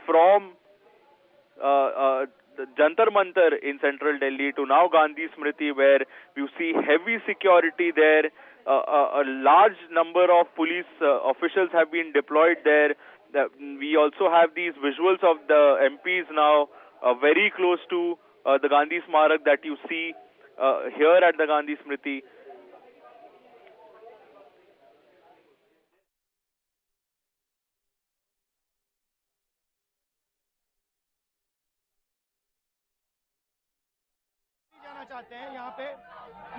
from the Jantar Mantar in central Delhi to now Gandhi Smriti, where you see heavy security there. A large number of police officials have been deployed there. We also have these visuals of the MPs now very close to the Gandhi Smarak that you see here at the Gandhi Smriti. जाना चाहते हैं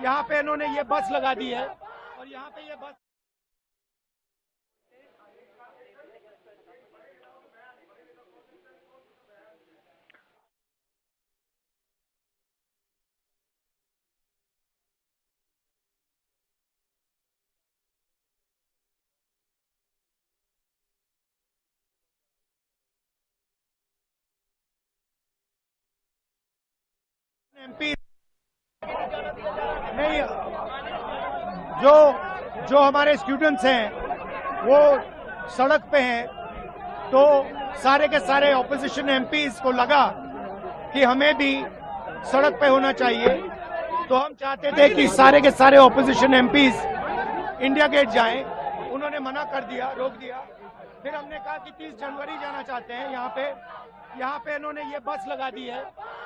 यहाँ पे इन्होंने ये बस लगा दी है और यहाँ पे ये बस एमपी नहीं, जो हमारे स्टूडेंट्स हैं वो सड़क पे हैं, तो सारे के सारे ऑपोजिशन एमपीज को लगा कि हमें भी सड़क पे होना चाहिए, तो हम चाहते थे कि सारे के सारे ऑपोजिशन एमपीज इंडिया गेट जाएं। उन्होंने मना कर दिया, रोक दिया। फिर हमने कहा कि 30 जनवरी जाना चाहते हैं। यहाँ पे इन्होंने ये बस लगा दी है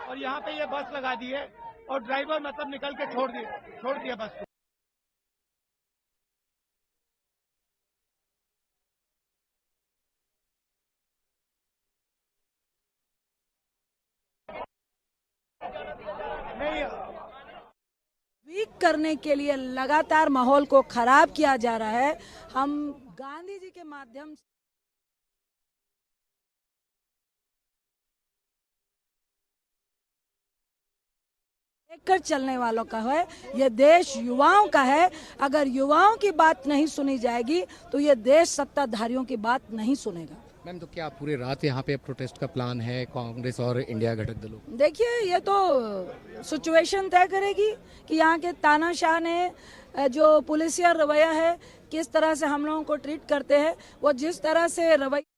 और यहाँ पे ये बस लगा दी है और ड्राइवर मतलब निकल के छोड़ दिया बस को। नहीं, वीक करने के लिए लगातार माहौल को खराब किया जा रहा है। हम गांधी जी के माध्यम से लेकर चलने वालों का है, ये देश युवाओं का है। अगर युवाओं की बात नहीं सुनी जाएगी तो ये देश सत्ताधारियों की बात नहीं सुनेगा। मैम, तो क्या पूरी रात यहाँ पे प्रोटेस्ट का प्लान है कांग्रेस और इंडिया घटक दलों? देखिए, ये तो सिचुएशन तय करेगी कि यहाँ के तानाशाह ने जो पुलिसिया रवैया है, किस तरह से हम लोगों को ट्रीट करते हैं। वो जिस तरह से रवैया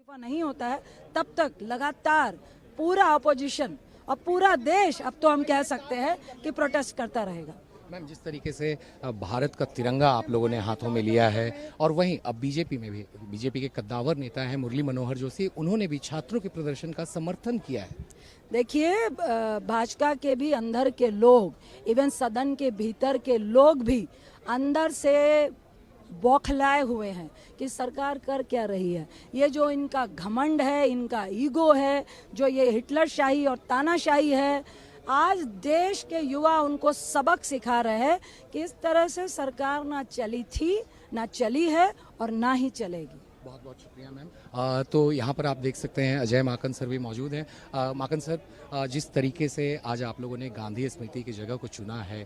नहीं होता है, तब तक लगातार पूरा अपोजिशन और पूरा देश, अब तो हम कह सकते हैं कि प्रोटेस्ट करता रहेगा। मैम, जिस तरीके से भारत का तिरंगा आप लोगों ने हाथों में लिया है और वहीं अब बीजेपी में भी, बीजेपी के कद्दावर नेता हैं मुरली मनोहर जोशी, उन्होंने भी छात्रों के प्रदर्शन का समर्थन किया है। देखिए, भाजपा के भी अंदर के लोग, इवन सदन के भीतर के लोग भी अंदर से बौखलाए हुए हैं कि सरकार कर क्या रही है। ये जो इनका घमंड है, इनका ईगो है, जो ये हिटलरशाही और तानाशाही है, आज देश के युवा उनको सबक सिखा रहे हैं कि इस तरह से सरकार ना चली थी, ना चली है और ना ही चलेगी। बहुत बहुत शुक्रिया मैम। तो यहाँ पर आप देख सकते हैं अजय माकन सर भी मौजूद हैं। माकन सर, जिस तरीके से आज आप लोगों ने गांधी स्मृति की जगह को चुना है,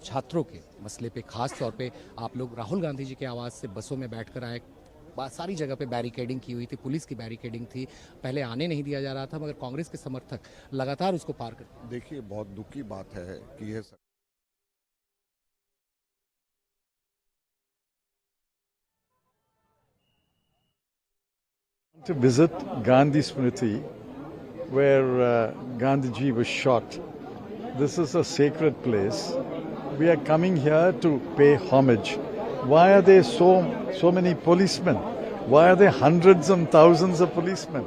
छात्रों के मसले पे खास तौर पे आप लोग राहुल गांधी जी के आवाज़ से बसों में बैठकर आए, सारी जगह पे बैरिकेडिंग की हुई थी, पुलिस की बैरिकेडिंग थी, पहले आने नहीं दिया जा रहा था, मगर कांग्रेस के समर्थक लगातार उसको पार करते। देखिए, बहुत दुख की बात है कि यह to visit Gandhi Smriti, where Gandhiji was shot. This is a sacred place. We are coming here to pay homage. Why are there so many policemen? Why are there hundreds and thousands of policemen?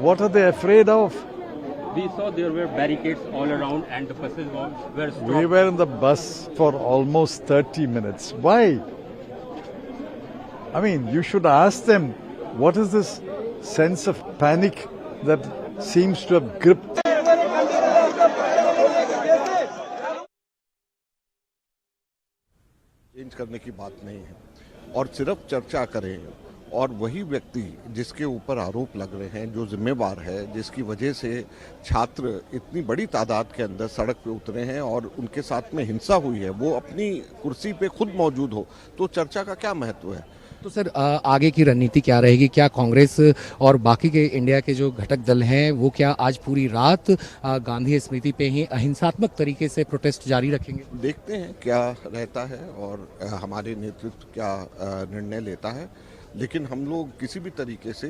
What are they afraid of? We saw there were barricades all around and the buses were stopped. We were in the bus for almost 30 minutes. Why? I mean, you should ask them, what is this sense of panic that seems to have gripped? Change करने की बात नहीं है और सिर्फ चर्चा करें, और वही व्यक्ति जिसके ऊपर आरोप लग रहे हैं, जो जिम्मेवार है, जिसकी वजह से छात्र इतनी बड़ी तादाद के अंदर सड़क पे उतरे हैं और उनके साथ में हिंसा हुई है, वो अपनी कुर्सी पे खुद मौजूद हो, तो चर्चा का क्या महत्व है? तो सर आगे की रणनीति क्या रहेगी? क्या कांग्रेस और बाकी के इंडिया के जो घटक दल हैं वो क्या आज पूरी रात गांधी स्मृति पे ही अहिंसात्मक तरीके से प्रोटेस्ट जारी रखेंगे? देखते हैं क्या रहता है और हमारे नेतृत्व क्या निर्णय लेता है, लेकिन हम लोग किसी भी तरीके से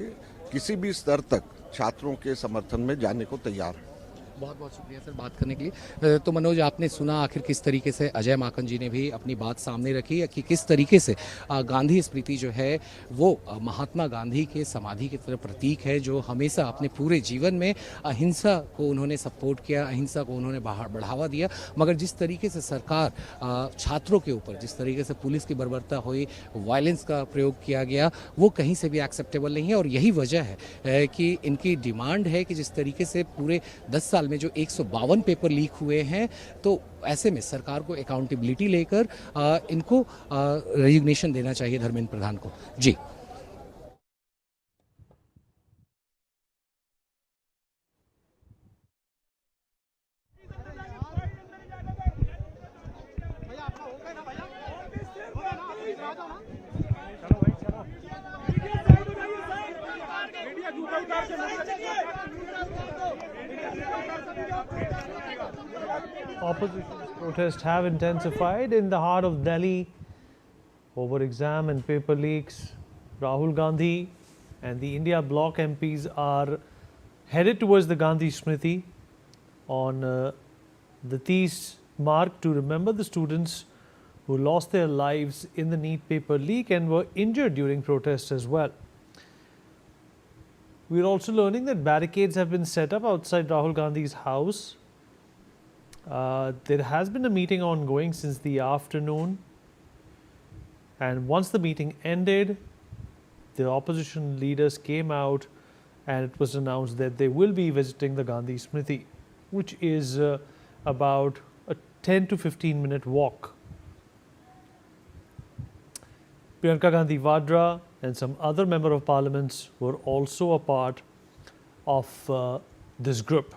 किसी भी स्तर तक छात्रों के समर्थन में जाने को तैयार हैं। बहुत बहुत शुक्रिया सर बात करने के लिए। तो मनोज, आपने सुना आखिर किस तरीके से अजय माकन जी ने भी अपनी बात सामने रखी कि किस तरीके से गांधी स्मृति जो है वो महात्मा गांधी के समाधि की तरह प्रतीक है, जो हमेशा अपने पूरे जीवन में अहिंसा को उन्होंने सपोर्ट किया, अहिंसा को उन्होंने बढ़ावा दिया। मगर जिस तरीके से सरकार छात्रों के ऊपर, जिस तरीके से पुलिस की बर्बरता हुई, वायलेंस का प्रयोग किया गया, वो कहीं से भी एक्सेप्टेबल नहीं है। और यही वजह है कि इनकी डिमांड है कि जिस तरीके से पूरे 10 साल में जो 152 पेपर लीक हुए हैं, तो ऐसे में सरकार को अकाउंटेबिलिटी लेकर इनको रेजिग्नेशन देना चाहिए धर्मेंद्र प्रधान को। जी Opposition protests have intensified in the heart of Delhi over exam and paper leaks. Rahul Gandhi and the India Bloc MPs are headed towards the Gandhi Smriti on the Tees mark to remember the students who lost their lives in the NEET paper leak and were injured during protests as well. We are also learning that barricades have been set up outside Rahul Gandhi's house. There has been a meeting ongoing since the afternoon, and once the meeting ended, the opposition leaders came out and it was announced that they will be visiting the Gandhi Smriti, which is about a 10 to 15-minute walk. Priyanka Gandhi Vadra and some other member of parliaments were also a part of this group.